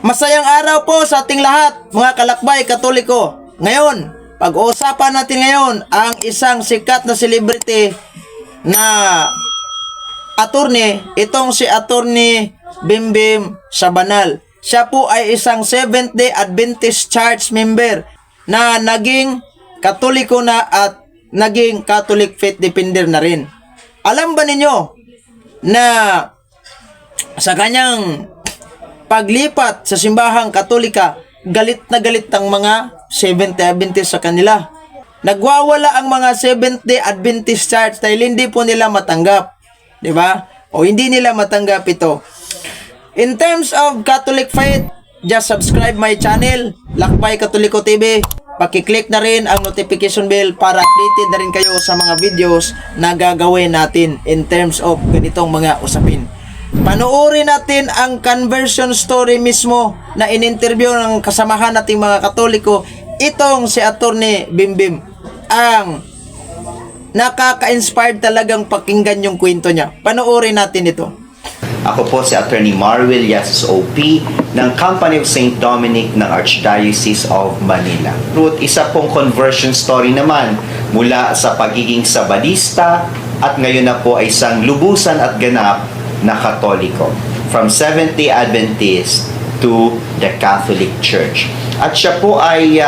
Masayang araw po sa ating lahat, mga kalakbay Katoliko. Ngayon, pag-uusapan natin ngayon ang isang sikat na celebrity na attorney, itong si Atty. Bimbim Sabanal. Siya po ay isang Seventh-day Adventist Church member na naging Katoliko na at naging Catholic faith defender na rin. Alam ba ninyo na sa kanyang paglipat sa simbahang Katolika, galit na galit ang mga Seventh-day Adventist sa kanila. Nagwawala ang mga Seventh-day Adventist Church dahil hindi po nila matanggap. Diba? O hindi nila matanggap ito. In terms of Catholic faith, just subscribe my channel, Lakbay Katoliko TV. Pakiclick na rin ang notification bell para updated na rin kayo sa mga videos na gagawin natin in terms of ganitong mga usapin. Panoorin natin ang conversion story mismo na in-interview ng kasamahan nating mga Katoliko. Itong si Atty. Bimbim ang nakaka-inspired talagang pakinggan yung kwento niya. Panoorin natin ito. Ako po si Atty. Marwil Yasus OP ng Company of St. Dominic ng Archdiocese of Manila. Ruth, isa pong conversion story naman mula sa pagiging Sabadista at ngayon na po ay isang lubusan at ganap na Katoliko. From Seventh-day Adventist to the Catholic Church. At siya po ay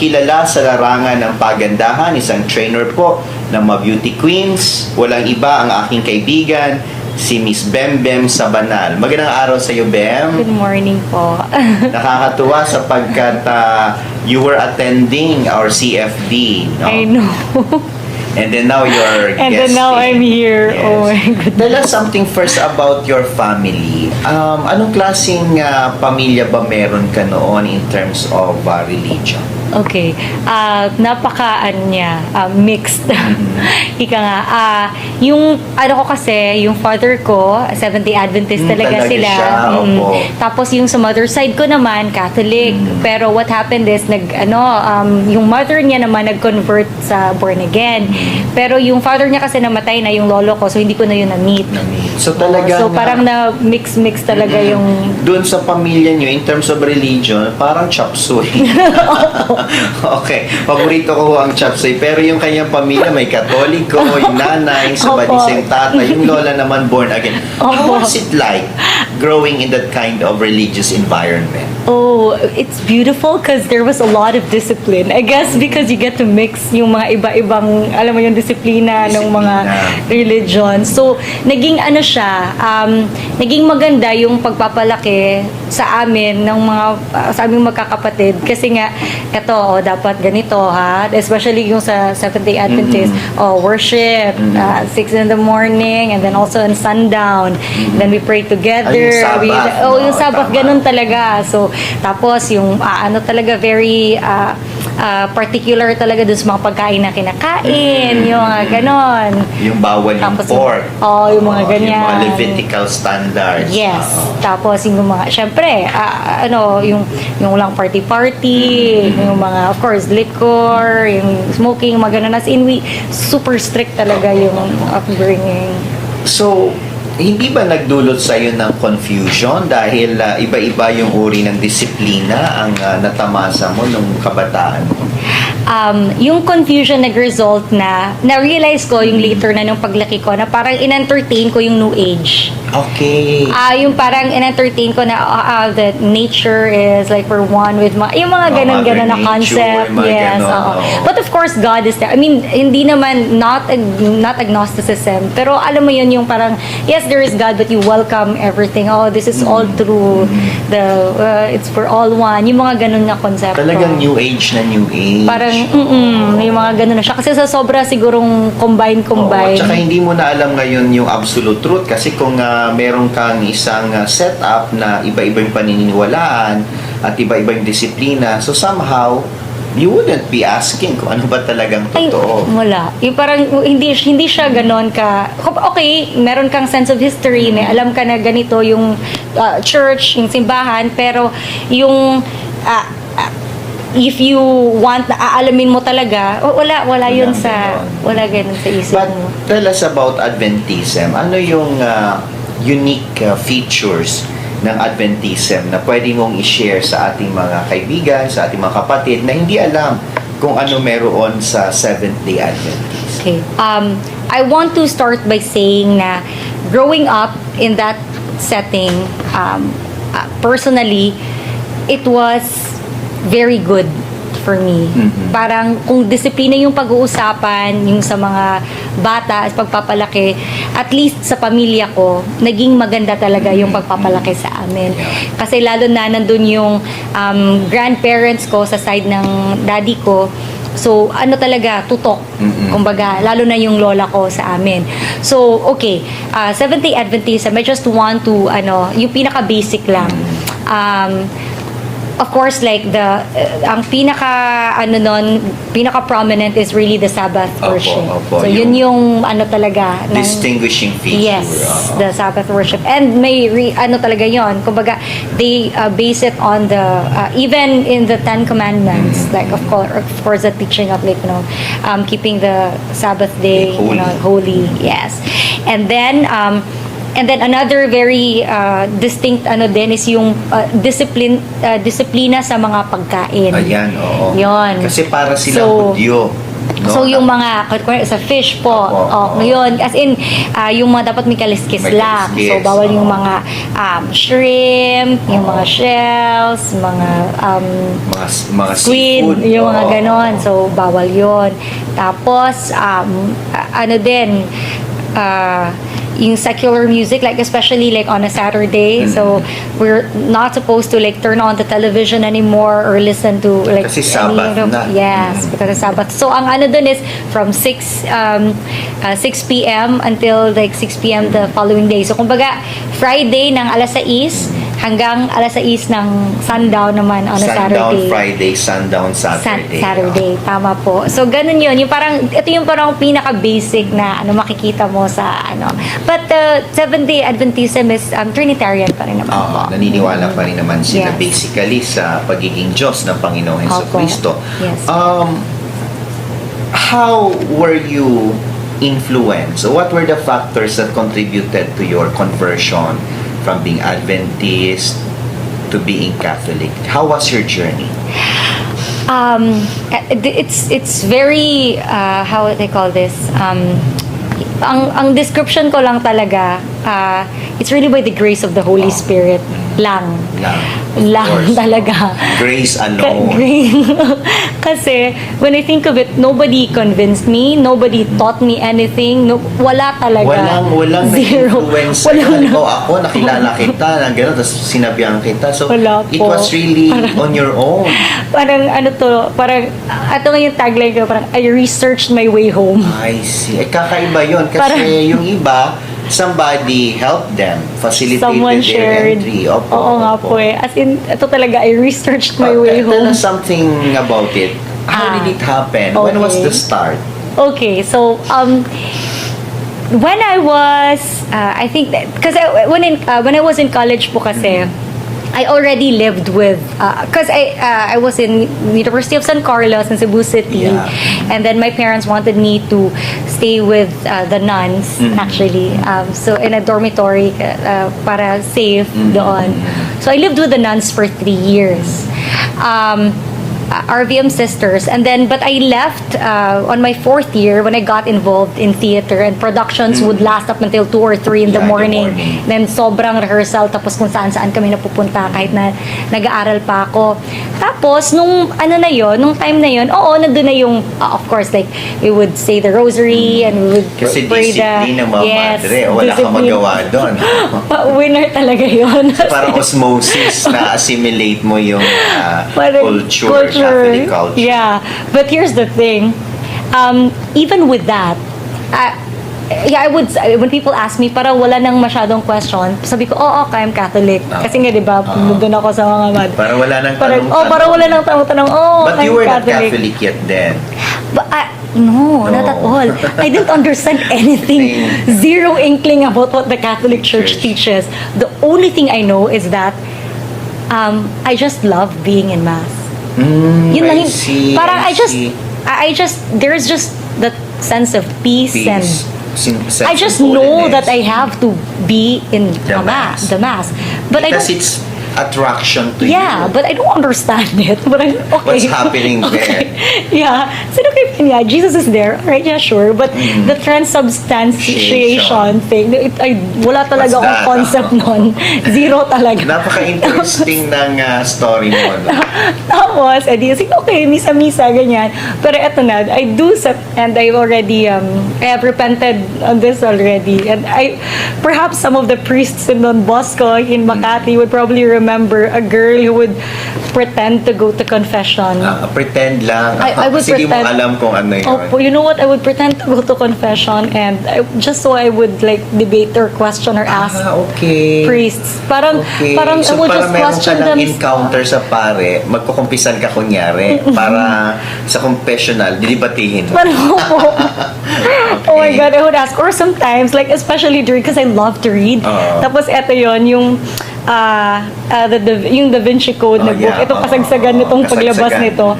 kilala sa larangan ng pagandahan, isang trainer po ng mga beauty queens. Walang iba ang aking kaibigan, si Miss Bembem Sabanal. Magandang araw sa iyo, Bem. Good morning po. Nakakatuwa sapagkat you were attending our CFD. No? I know. And then now you're And then now I'm here. Yes. Oh my goodness. Tell us something first about your family. Anong klaseng pamilya ba meron ka noon in terms of religion? Okay. Mixed. Ika nga. Yung, ko kasi, yung father ko, Seventh-day Adventist talaga sila. Siya, opo. Tapos yung sa mother side ko naman, Catholic. Pero what happened is, yung mother niya naman nag-convert sa born again. Pero yung father niya kasi namatay na, yung lolo ko, so hindi ko na yun na-meet. So talaga So parang na mix talaga yung... Doon sa pamilya nyo, in terms of religion, parang chop suey. Okay, paborito ko ang chop suey. Pero yung kanyang pamilya, may Katoliko, yung nanay, Sabadisang tatay, yung lola naman born again. How was it like growing in that kind of religious environment? Oh, it's beautiful because there was a lot of discipline. I guess because you get to mix yung mga iba-ibang, alam mo yung disiplina ng mga religion. So, naging naging maganda yung pagpapalaki sa amin ng mga sa aming magkakapatid kasi nga dapat ganito ha, especially yung sa Seventh-day Adventist, worship 6 in the morning and then also on sundown. Then we pray together. Yung Sabbath ganun talaga. So tapos yung talaga very particular talaga dun sa mga pagkain na kinakain, yung mga ganon. Yung bawal yung Tapos pork. yung mga ganyan. Yung mga Levitical standards. Yes. Tapos yung mga, syempre, yung lang party-party, yung mga, of course, liquor, yung smoking, mga ganon. As in, super strict talaga yung upbringing. So, hindi ba nagdulot sa iyo ng confusion dahil iba-iba yung uri ng disiplina ang natamasa mo nung kabataan mo? Yung confusion nag-result na-realize ko yung later na nung paglaki ko na parang in-entertain ko yung New Age. Okay. Yung parang in-entertain ko na the nature is like we're one with yung mga ganun-ganun na concept. Yes. But of course, God is there. I mean, hindi naman not agnosticism, pero alam mo yun yung parang, yes, there is God, but you welcome everything. Oh, this is all true. It's for all one. Yung mga ganun na concept. Talagang New Age na New Age. Parang, yung mga ganun na siya. Kasi sa sobra sigurong combine. At saka hindi mo na alam ngayon yung absolute truth kasi kung meron kang isang setup na iba-ibang paniniwalaan at iba-ibang disiplina, so somehow you wouldn't be asking kung ano ba talagang totoo. Ay, wala. Yung parang hindi siya ganon ka. Okay, meron kang sense of history, may alam ka na ganito yung church, yung simbahan, pero yung if you want na aalamin mo talaga, wala yun wala ganun sa isip mo. But tell us about Adventism. Ano yung unique features ng Adventism na pwede mong i-share sa ating mga kaibigan, sa ating mga kapatid na hindi alam kung ano meron sa Seventh-day Adventist? Okay. I want to start by saying na growing up in that setting, personally, it was very good for me. Parang kung disiplina yung pag-uusapan, yung sa mga bata, pagpapalaki, at least sa pamilya ko, naging maganda talaga yung pagpapalaki sa amin. Kasi lalo na nandun yung grandparents ko sa side ng daddy ko. So, ano talaga, tutok. Kumbaga, lalo na yung lola ko sa amin. So, okay. Seventh-day Adventism, I just want to, yung pinaka-basic lang. Of course, like ang pinaka-prominent is really the Sabbath worship. Opo, so, yun yung talaga. Distinguishing feature. Yes, the Sabbath worship. And may, talaga yon. Kumbaga, they base it on the, even in the Ten Commandments, like, of course, the teaching of, like, keeping the Sabbath day, holy. Yes. And then another very distinct din is yung disiplina sa mga pagkain. Ayan, oo. Yun. Kasi para silang Hudyo. No? So, yung mga, sa fish po, yun, as in, yung mga dapat may kaliskis lang. So, bawal yung mga shrimp, yung mga shells, mga squid, seafood. yung mga ganon. So, bawal yun. Tapos, yung secular music, like especially like on a Saturday, so we're not supposed to like turn on the television anymore or listen to like kasi Sabbath na. Yes, because of Sabbath. So ang dun is from 6 p.m. until like 6 p.m. the following day. So kumbaga Friday ng alas 6 hanggang alas 6 ng sundown naman on a Saturday. Sundown Friday, sundown Saturday. Saturday, tama po. So ganun yun. Yung parang, ito yung parang pinaka-basic na makikita mo sa But Seventh-day Adventism is Trinitarian pa rin naman po. Naniniwala pa rin naman sila Yes. basically sa pagiging Diyos ng Panginoong Jesucristo. Yes. How were you influenced? So what were the factors that contributed to your conversion from being Adventist to being Catholic? How was your journey? It's very how they call this, ang description ko lang talaga, it's really by the grace of the Holy Spirit lang Of course. talaga. Grace alone. Kasi when I think of it, nobody convinced me, nobody taught me anything. Wala talaga. Walang Zero. na-influence Walang sa'yo. Ako, nakilala kita, na gano'n, tapos sinabihan kita. So, Wala it po. was really on your own. Parang ito nga yung tagline ko, parang I researched my way home. I see. Kakaiba yun. Kasi yung iba, somebody helped them, facilitated Someone their shared. entry. Oo nga po eh. As in, ito talaga, I researched my way Tell home. us something about it. How did it happen? When was okay. the start? Okay, so, when I was, I think, because when I was in college po kasi, I already lived with, because I was in University of San Carlos in Cebu City, and then my parents wanted me to stay with the nuns, actually. So in a dormitory, para safe doon. So I lived with the nuns for 3 years. RVM sisters, and then but I left on my 4th year when I got involved in theater, and productions would last up until 2 or 3 in the morning. Then sobrang rehearsal, tapos kung saan kami napupunta kahit na nag-aaral pa ako. Tapos nung nung time na yon, nandun na yung of course like we would say the rosary and we would Kasi pray discipline ng mga madre, wala kang discipline. magawa doon. Winner talaga yon. Parang osmosis na assimilate mo yung culture, Catholic culture. Yeah, but here's the thing. Even with that, I would when people ask me, parang wala nang masyadong question. Sabi ko, okay, I'm Catholic. Kasi nga, di ba, doon ako sa mga Parang wala nang parang wala nang tanong-tanong, But you I'm were not Catholic. Catholic yet then. But no, not at all. I didn't understand anything. Zero inkling about what the Catholic Church teaches. The only thing I know is that I just love being in Mass. Yun lang parang I just there's just that sense of peace. And I just know that I have to be in The the mass. But I because don't, it's attraction to yeah, you. but I don't understand it. But I'm okay. What's happening there? Yeah. So okay, yeah, Jesus is there. All right, yeah, sure. But the transubstantiation thing, wala talaga What's akong that? concept nun. Zero talaga. Napaka-interesting ng story mo. No? Tapos, edi, sige, okay, misa-misa, ganyan. Pero eto na, I do and I already, I have repented on this already. And perhaps some of the priests in Don Bosco, in Makati, would probably remember a girl who would pretend to go to confession. Pretend lang. I would Kasi di mo pretend. alam kung ano yun. Oh, you know what? I would pretend to go to confession and just so I would like debate or question or ask Okay. priests. Parang So, I would para just meron question ka them. ng encounter sa pare, magkukumpisan ka kunyari, para sa confessional, didibatihin mo. Parang po. Oh my God, I would ask. Or sometimes, like especially during, because I love to read. Tapos eto yon yung yung Da Vinci Code na book. Yeah. Itong kasagsagan nitong paglabas Kasagsagan. nito.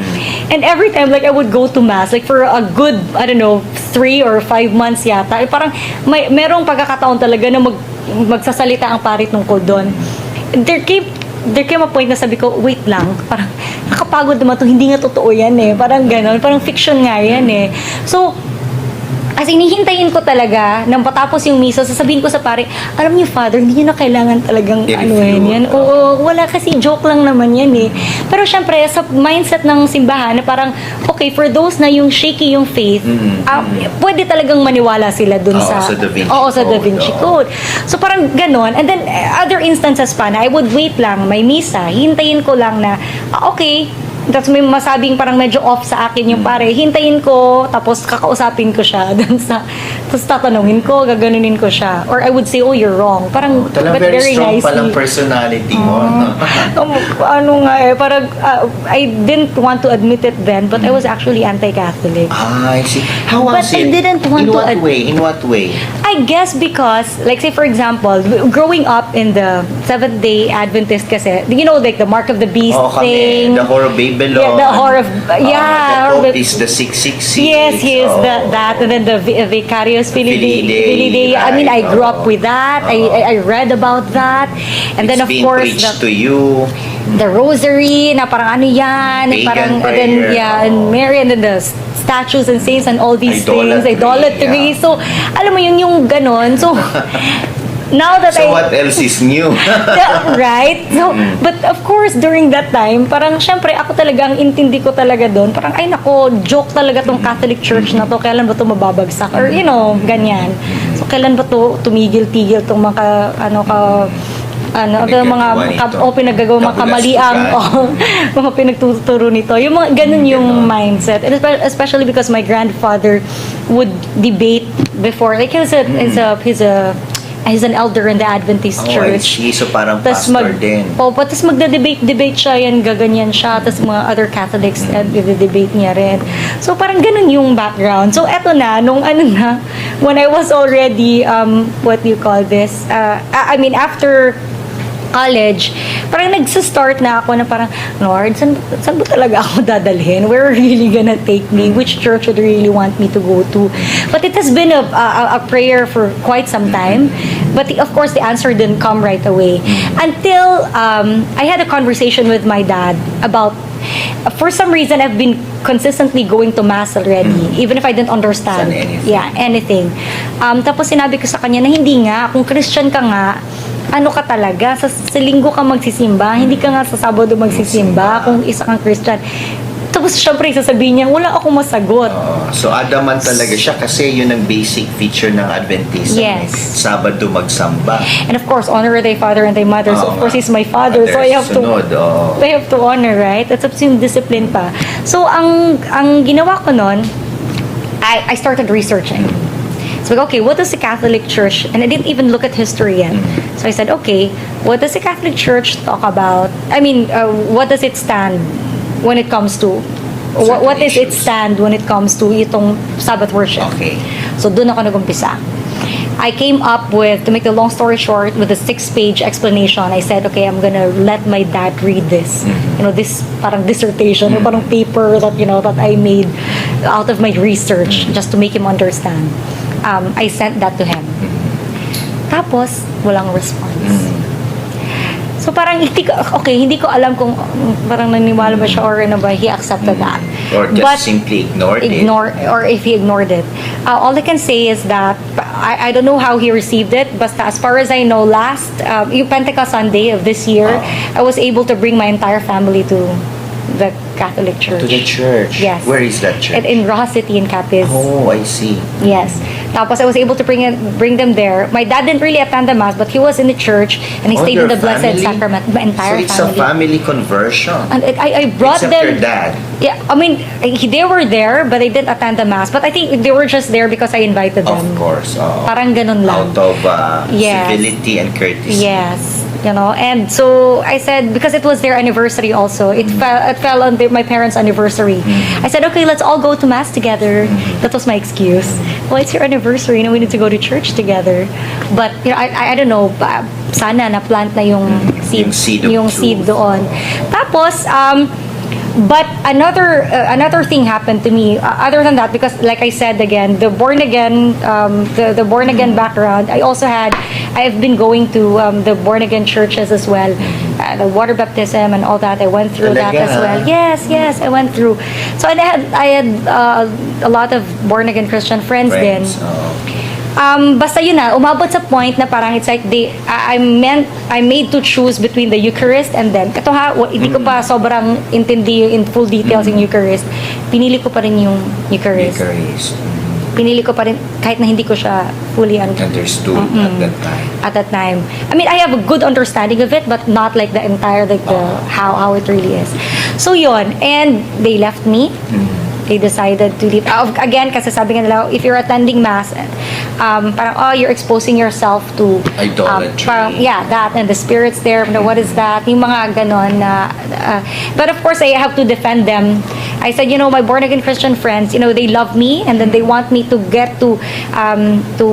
And every time, like, I would go to mass, like, for a good, I don't know, 3 or 5 months yata. Parang, merong pagkakataon talaga na magsasalita ang pari tungkol doon. There came a point na sabi ko, wait lang, parang, nakapagod naman to, hindi nga totoo yan eh. Parang gano'n, parang fiction nga yan eh. So, as in, hihintayin ko talaga nang patapos yung misa, sasabihin ko sa pare, alam niyo, Father, hindi niyo na kailangan talagang yan. Oo, wala kasi, joke lang naman yan eh. Pero syempre, sa mindset ng simbahan, na parang, okay, for those na yung shaky yung faith, pwede talagang maniwala sila dun sa Da Vinci sa Da Vinci Code. So parang ganon. And then, other instances pa na I would wait lang, may misa, hintayin ko lang na, okay, tapos may masabing parang medyo off sa akin yung pare. Hintayin ko, tapos kakausapin ko siya. Tapos tatanungin ko, gaganunin ko siya. Or I would say, oh, you're wrong. Parang, Talagang but very strong nicely. palang personality mo. No? Ano nga eh, parang I didn't want to admit it then, but I was actually anti-Catholic. I see. How was But it? I didn't want In to what way? In what way? I guess because, like say for example, growing up in the Seventh-day Adventist kasi, you know, like the Mark of the Beast thing. The Whore of Babylon. Yeah, the Whore of, The Pope is the 666. Yes, he is that, and then the Vicarious Filii Dei. I mean, I grew up with that. I read about that, and then of It's being course preached to you. the Rosary na parang ano yan, Pagan parang and then prayer. and Mary, and then the statues and saints and all these things, idolatry. Yeah. So alam mo yung ganon. So now that So what else is new? Yeah, right? So, but of course, during that time, parang syempre, ako talaga, ang intindi ko talaga doon, parang, ay nako, joke talaga tong Catholic Church na to, kailan ba to mababagsak? Or, you know, ganyan. So, kailan ba to tumigil-tigil tong mga, pinaggagawa mga kamaliang, mga pinagtuturo nito. Yung mga, ganun yung mindset. And especially because my grandfather would debate before, like, he's an elder in the Adventist Church. So parang pastor din. Tapos magde-debate siya, yan, gaganyan siya. Tapos mga other Catholics, debate niya rin. So parang ganun yung background. So eto na, when I was already, what do you call this? I mean, after college, parang nagsistart na ako na parang, Lord, saan ba talaga ako dadalhin? Where are you really gonna take me? Which church would you really want me to go to? But it has been a prayer for quite some time. But of course, the answer didn't come right away. Until I had a conversation with my dad about, for some reason, I've been consistently going to mass already, even if I didn't understand. Anything. Tapos sinabi ko sa kanya na hindi nga, kung Christian ka nga, ano ka talaga, sa linggo ka magsisimba, hindi ka nga sa Sabado magsisimba, kung isa kang Christian. Tapos syempre sasabihin niya, wala akong masagot. So adamant talaga siya kasi yun ang basic feature ng Adventism. Yes. Sabado magsamba. And of course, honor thy father and thy mother. So of course, he's my father. So I have to honor, right? That's up to yung discipline pa. So ang ginawa ko nun, I started researching. So okay, what does the Catholic Church, and I didn't even look at history yet. So I said, okay, what does the Catholic Church talk about? I mean, what does it stand when it comes to, what is its stand when it comes to itong Sabbath worship? Okay. So doon ako nag-umpisa. I came up with, to make the long story short, with a 6-page explanation. I said, okay, I'm gonna let my dad read this. You know, this parang dissertation, or parang paper that, that I made out of my research, just to make him understand. I sent that to him. Tapos, walang response. So parang hindi ko alam kung parang naniwala ba siya or ano ba, he accepted that. Or just simply ignored it. Or if he ignored it. All I can say is that I don't know how he received it, but as far as I know, last yung Pentecost Sunday of this year, I was able to bring my entire family to the Catholic Church. To the church? Yes. Where is that church? In Rojas City in Capiz. Oh, I see. Yes. Tapos I was able to bring them there. My dad didn't really attend the mass, but he was in the church and he stayed in your the Blessed family? Sacrament. My entire So it's family. a family conversion. And I brought Except them. your dad. Yeah, I mean, they were there, but they didn't attend the mass. But I think they were just there because I invited them. Of course. Parang ganun lang. Out of Yes. civility and courtesy. Yes, and so I said, because it was their anniversary also, it fell on my parents' anniversary. I said, okay, let's all go to mass together. That was my excuse. Well, it's your anniversary, we need to go to church together. But I don't know, sana na-plant na yung seed, Yung seed of truth. doon. Tapos, but another thing happened to me other than that, because like I said again, the born again background, I've been going to the born again churches as well, the water baptism and all that. I went through that Talaga? as well. Yes, I went through. So I had a lot of born again Christian friends then. Basta yun na, umabot sa point na parang it's like I'm made to choose between the Eucharist and then, ito ha, hindi ko pa sobrang intindi in full details in Eucharist. Pinili ko pa rin yung Eucharist. Pinili ko pa rin, kahit na hindi ko siya fully understood at that time. I mean, I have a good understanding of it, but not like the entire, how it really is. So yun, and they left me. They decided to leave. Again, kasi sabi nga nila, if you're attending mass, parang, you're exposing yourself to idolatry. That, and the spirits there, what is that? Yung mga ganon na, but of course, I have to defend them. I said, my born again Christian friends, they love me, and then they want me to get to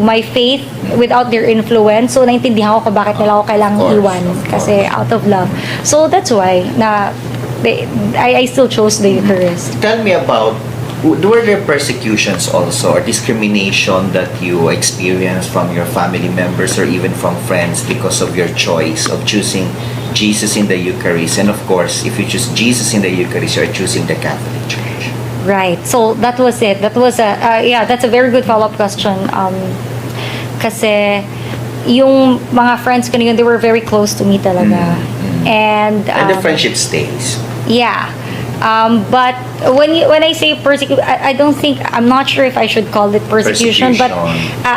my faith without their influence. So, naintindihan ko bakit nila ako kailangang iwan. Kasi out of love. So, that's why I still chose the Eucharist. Tell me about, were there persecutions also or discrimination that you experienced from your family members or even from friends because of your choice of choosing Jesus in the Eucharist? And of course, if you choose Jesus in the Eucharist, you're choosing the Catholic Church. Right. So that was it. That was that's a very good follow-up question. Kasi yung mga friends ko na yun, they were very close to me talaga. And the friendship stays. Yeah. But when I say persecution, I'm not sure if I should call it persecution. But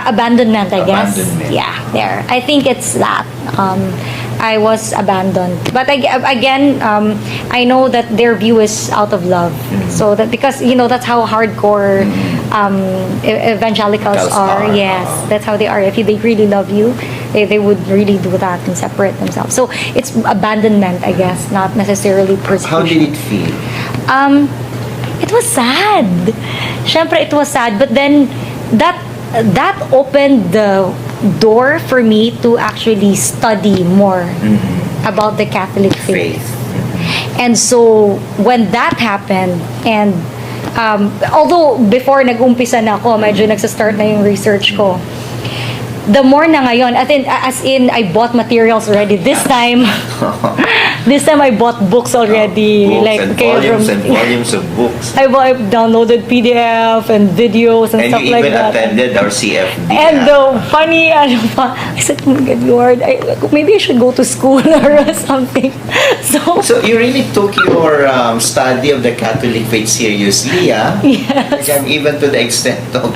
abandonment, I guess. Yeah, there. I think it's that. I was abandoned. But again, I know that their view is out of love. So that, because that's how hardcore evangelicals are. Yes, that's how they are. If they really love you, they would really do that and separate themselves. So it's abandonment, I guess, not necessarily persecution. How did it feel? It was sad. Syempre, it was sad. But then that opened the door for me to actually study more about the Catholic faith. And so when that happened, and although before nag-umpisa na ako, medyo nagsa-start na yung research ko, the more na ngayon, as in I bought materials already. This time I bought books already. Books like and volumes of books. I downloaded PDF and videos and stuff like that. And you even attended our CFD. And the funny, I said, oh my God, Lord, maybe I should go to school or something. So you really took your study of the Catholic faith seriously, Yes. And even to the extent of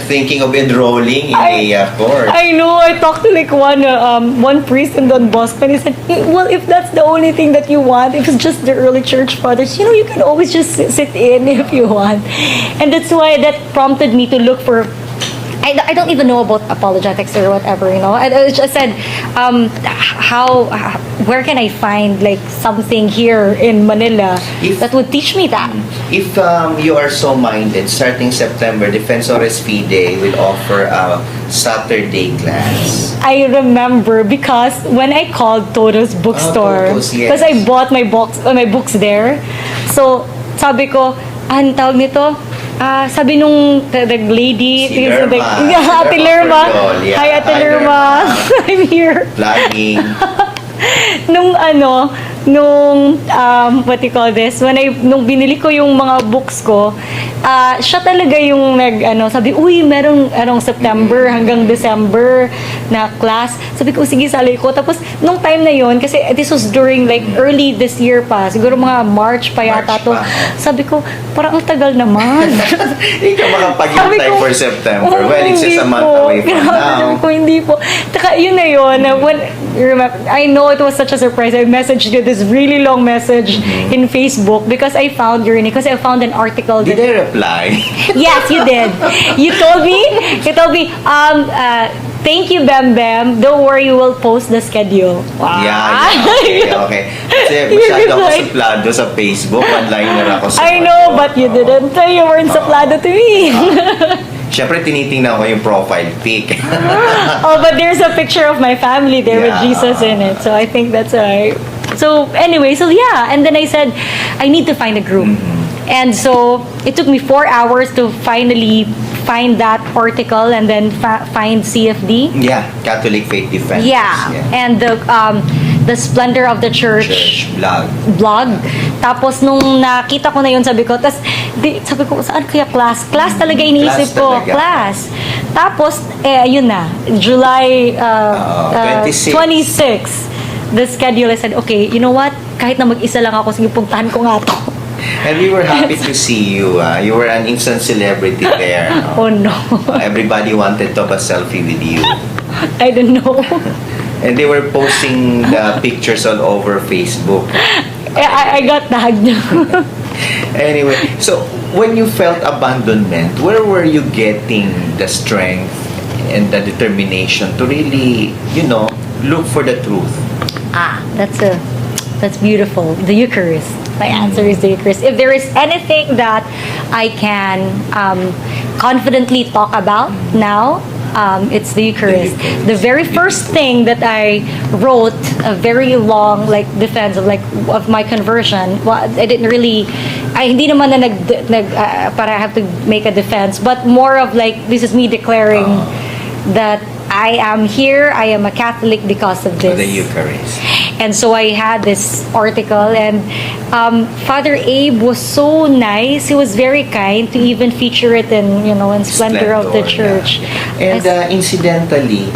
thinking of enrolling in a course. I know. I talked to like one priest in Don Bosco, and he said, well, if that's the only thing that you want, if it's just the early church fathers, you can always just sit in if you want. And that's why that prompted me to look for, I don't even know about apologetics or whatever, I just said, where can I find like something here in Manila that would teach me that? If you are so minded, starting September, Defensores Fide will offer a Saturday class. I remember because when I called Toto's bookstore, Toto's, yes. because I bought my books there, so sabi ko, ang tawag nito, Sabi nung the lady, Si Lerma. yeah, Ate Lerma. Perdol, yeah. Hi, Ate Hi, Lerma. I'm here. Vlogging. Nung what you call this, nung binili ko yung mga books ko, siya talaga yung sabi, uy, merong September hanggang December na class. Sabi ko, sige, sali ko. Tapos, nung time na yon kasi this was during like early this year pa, siguro mga March pa yata March to. pa. Sabi ko, parang ang tagal naman. Hindi ka Sabi makapaghintay ko, for September. "Oh, Well, it's just a hindi month po." away from now. Sabi ko, hindi po. Taka, yun na yun. When, remember, I know it was such a surprise. I messaged you this really long message in Facebook because I found your name. Because I found an article. Did I reply? Yes, you did. You told me, thank you, Bam Bam. Don't worry, we will post the schedule. Wow. Yeah. Okay. Kasi masyado ako suplado sa Facebook. One-liner ako sa I know, but you didn't. You weren't suplado to me. Siyempre, tinitingnan ko yung profile pic. Oh, but there's a picture of my family there with Yeah. Jesus in it. So I think that's why. So anyway, so yeah. And then I said, I need to find a group. And so it took me 4 hours to finally find that article and then find CFD. Yeah, Catholic Faith Defense. Yeah. And the Splendor of the Church blog. Tapos nung nakita ko na yun, sabi ko, sabi ko, saan kaya class? Class talaga iniisip ko. Talaga. Class. Tapos, ayun na, July 26. The schedule, I said, okay, you know what? Kahit na mag-isa lang ako, sige, puntahan ko nga to. And we were happy to see you. You were an instant celebrity there. Oh no. Everybody wanted to have a selfie with you. I don't know. And they were posting the pictures all over Facebook. I got tagged. Anyway, so when you felt abandonment, where were you getting the strength and the determination to really, look for the truth? That's beautiful. The Eucharist. My answer is the Eucharist. If there is anything that I can confidently talk about now, it's the Eucharist. The very first thing that I wrote, a very long defense of my conversion. Well, I didn't really. Hindi naman na para I have to make a defense, but more of this is me declaring that I am here. I am a Catholic because of this. The Eucharist. And so I had this article, and Father Abe was so nice. He was very kind to even feature it in Splendor of the Church. Yeah. And incidentally,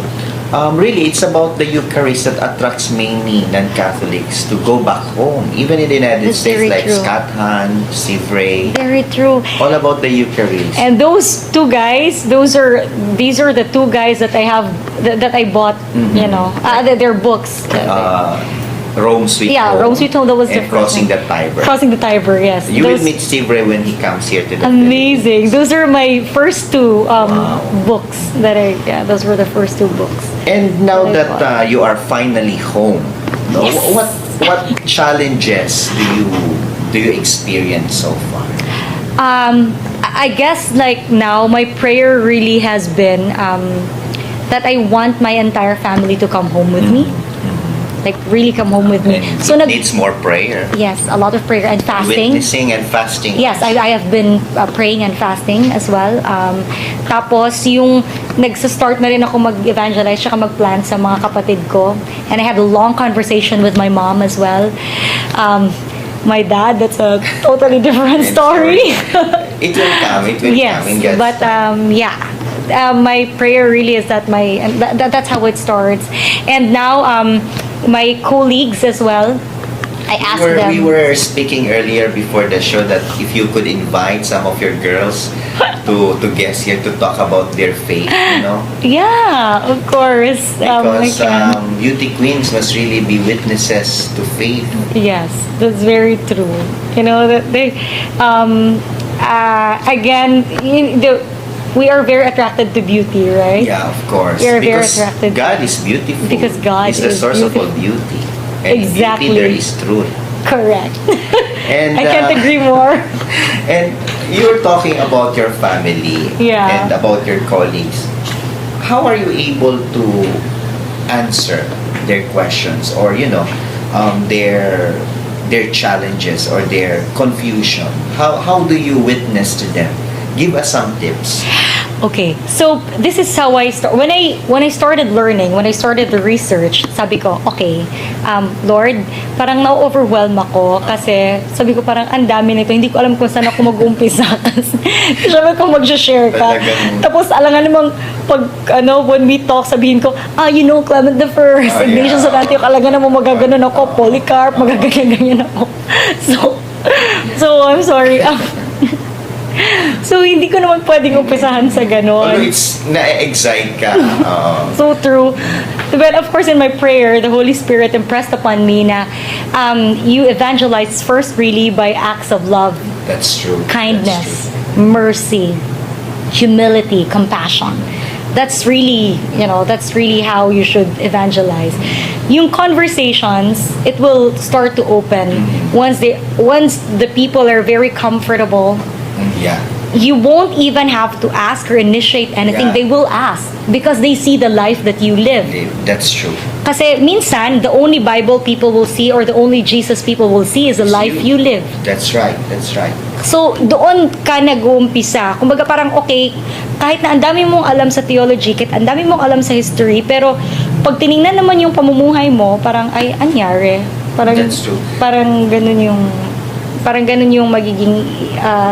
really, it's about the Eucharist that attracts many non-Catholics to go back home, even in the United That's States, very like true. Scott Hahn, Steve Ray. Very true. All about the Eucharist. And those two guys, these are the two guys that I have that I bought. Their books. Rome Sweet Yeah, Home. Rome Sweet Home, that was and the Crossing first the Tiber. Crossing the Tiber, yes. You will Those- meet Steve Ray when he comes here to the Amazing. Philippines. Those are my first two books those were the first two books. And now That I that you are finally home, no, Yes. what challenges do you experience so far? I guess now my prayer really has been that I want my entire family to come home with me. Really come home with me. And So it needs more prayer. yes, a lot of prayer and fasting. Witnessing and fasting. Yes, I have been praying and fasting as well. Tapos, yung nagsa-start na rin ako mag-evangelize tsaka mag-plan sa mga kapatid ko. And I had a long conversation with my mom as well. My dad, that's a totally different story. It will come. It will Yes, come. in God's but time. my prayer really is that that's how it starts. And now, my colleagues as well, I asked them. We were speaking earlier before the show that if you could invite some of your girls to guest here to talk about their faith, Yeah, of course. I Because can. beauty queens must really be witnesses to faith. Yes, that's very true. That they, again, we are very attracted to beauty, right? Yeah, of course. You're very Because attracted. God is beautiful. Because God is the is source of all beautiful. beauty. And Exactly. in beauty there is truth. Correct. And I can't agree more. And you were talking about your family Yeah. and about your colleagues. How are you able to answer their questions or their challenges or their confusion? How do you witness to them Give us some tips. Okay, so this is how I start. When I started learning, when I started the research, sabi ko, okay, Lord, parang na-overwhelm ako kasi sabi ko parang ang dami nito. Hindi ko alam kung saan ako mag-uumpisa kasi sabi ko mag-share ka. Talagang- Tapos alangan namang pag when we talk, sabihin ko, Clement the First, Oh, Ignatius yeah. of Antioch, alangan naman magaganon ako, Polycarp, magaganyan ako. So I'm sorry. So, hindi ko naman pwedeng umpisahan sa ganon. Although it's na-excite ka. So true. But of course, in my prayer, the Holy Spirit impressed upon me na you evangelize first really by acts of love, That's true. kindness, mercy, humility, compassion. That's really how you should evangelize. Yung conversations, it will start to open once the people are very comfortable. Yeah. You won't even have to ask or initiate anything. Yeah. They will ask because they see the life that you live. That's true. Kasi minsan, the only Bible people will see or the only Jesus people will see is the life you live. That's right. That's right. So, doon ka nag-uumpisa. Kumbaga parang, okay, kahit na ang dami mong alam sa theology, kahit ang dami mong alam sa history, pero pag tinignan naman yung pamumuhay mo, parang, ay, anyari. Parang, That's true. Parang ganun yung magiging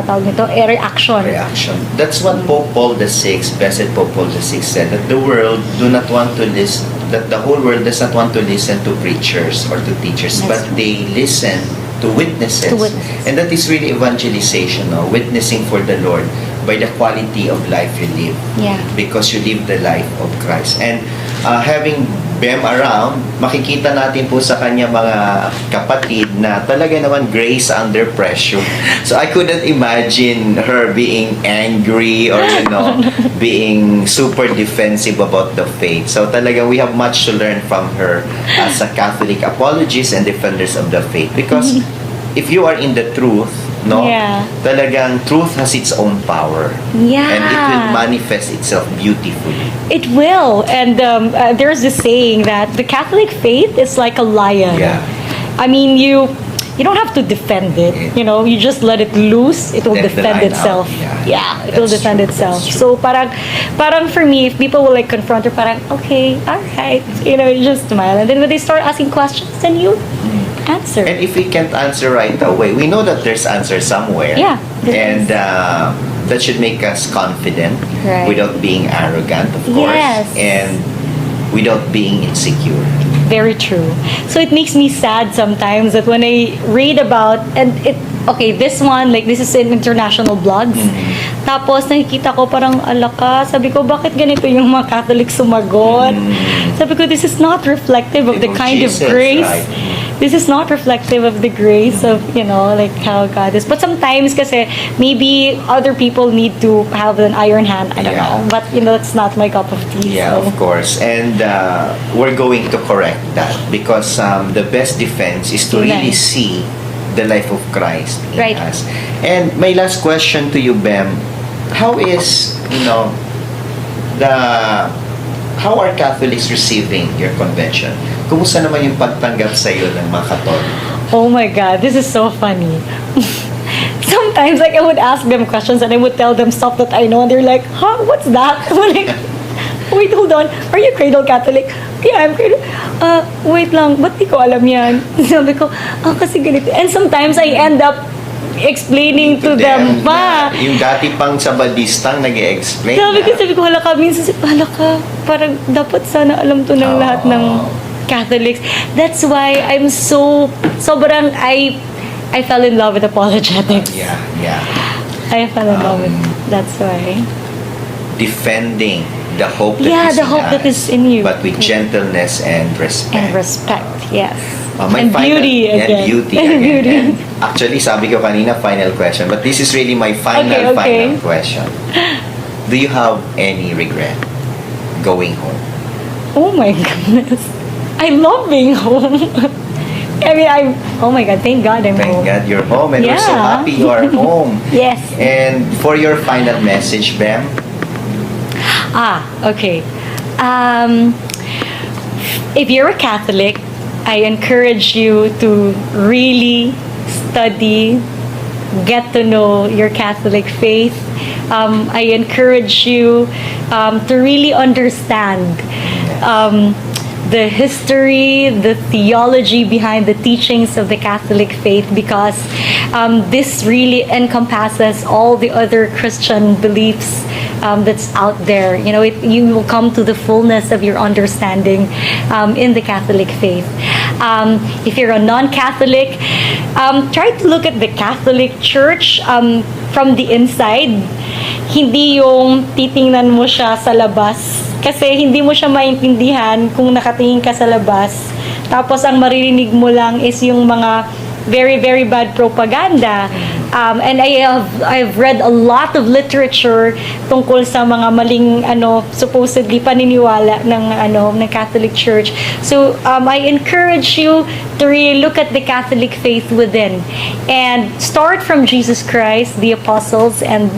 tawag nito, reaction. That's what Pope Paul VI, Blessed Pope Paul VI said, that the world do not want to listen, that the whole world does not want to listen to preachers or to teachers, That's but right. they listen to witnesses. And that is really evangelization, no? Witnessing for the Lord by the quality of life you live. Yeah. Because you live the life of Christ. And having Bem around, makikita natin po sa kanya mga kapatid na talaga naman grace under pressure. So I couldn't imagine her being angry or being super defensive about the faith. So talaga we have much to learn from her as a Catholic apologist and defenders of the faith. Because if you are in the truth, Yeah. talagang truth has its own power. Yeah. And it will manifest itself beautifully. It will. And there's this saying that the Catholic faith is like a lion. Yeah. I mean, you don't have to defend it. You just let it loose. It will Let the defend lion itself. out. Yeah, it will That's defend true. itself. That's true. So parang for me, if people will like confront her, parang okay, all right, you just smile. And then when they start asking questions, then you answer. And if we can't answer right away, we know that there's answer somewhere. Yeah, there And that should make us confident Right. without being arrogant, of course. Yes. And without being insecure. Very true. So it makes me sad sometimes that when I read about, this one, like this is in international blogs. Tapos nakikita ko parang alaka, sabi ko bakit ganito yung mga Catholic sumagot? Sabi ko this is not reflective of the kind of Jesus, grace. right. This is not reflective of the grace of, like how God is. But sometimes kasi maybe other people need to have an iron hand. I don't Yeah. know. But that's not my cup of tea. Yeah, so. of course. And we're going to correct that because the best defense is to really Amen. see the life of Christ in Right. us. And my last question to you, Bem, how is, how are Catholics receiving your convention? Kumusta naman yung pagtanggap sa iyo ng mga Katoliko? Oh my God, this is so funny. Sometimes, I would ask them questions and I would tell them stuff that I know, and they're like, "Huh? What's that?" I'm like, wait, hold on. Are you cradle Catholic? Yeah, I'm cradle. Wait lang, ba't di ko alam yan? Sabi ko, kasi ganito. And sometimes I end up explaining to them pa. Yung dati pang Sabadistang nag-i-explain Sabi ko, hala ka, minsan, parang dapat sana alam to ng lahat ng Catholics. That's why I'm sobrang, I fell in love with apologetics. Yeah. I fell in love with, that's why. Defending the hope that Yeah, is the in hope us, that is in you. but with gentleness and respect. And respect, yes. My And final- beauty again. And beauty And again. beauty. And actually, sabi ko kanina, final question. But this is really my final question. Do you have any regret going home? Oh my goodness. I love being home. I mean, oh my God, thank God I'm Thank home. God you're home and we're so Yeah. happy you are home. Yes. And for your final message, Bem, Okay. If you're a Catholic, I encourage you to really study, get to know your Catholic faith, I encourage you to really understand the history, the theology behind the teachings of the Catholic faith, because this really encompasses all the other Christian beliefs that's out there. You know, you will come to the fullness of your understanding in the Catholic faith. If you're a non-Catholic, try to look at the Catholic Church from the inside. Hindi yung titingnan mo siya sa labas. Kasi hindi mo siya maintindihan kung nakatingin ka sa labas. Tapos ang maririnig mo lang is yung mga very, very bad propaganda. And I've read a lot of literature tungkol sa mga maling supposedly paniniwala ng Catholic Church. So I encourage you to really look at the Catholic faith within and start from Jesus Christ, the apostles, and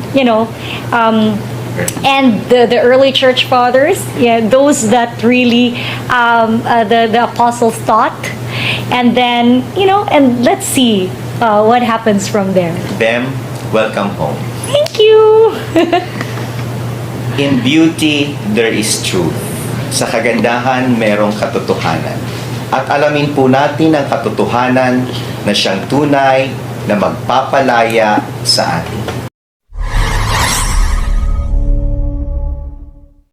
and the early church fathers, those that really the apostles taught, and then and let's see what happens from there. Bem, welcome home. Thank you. In beauty, there is truth. Sa kagandahan, merong katotohanan. At alamin po natin ang katotohanan na siyang tunay na magpapalaya sa atin.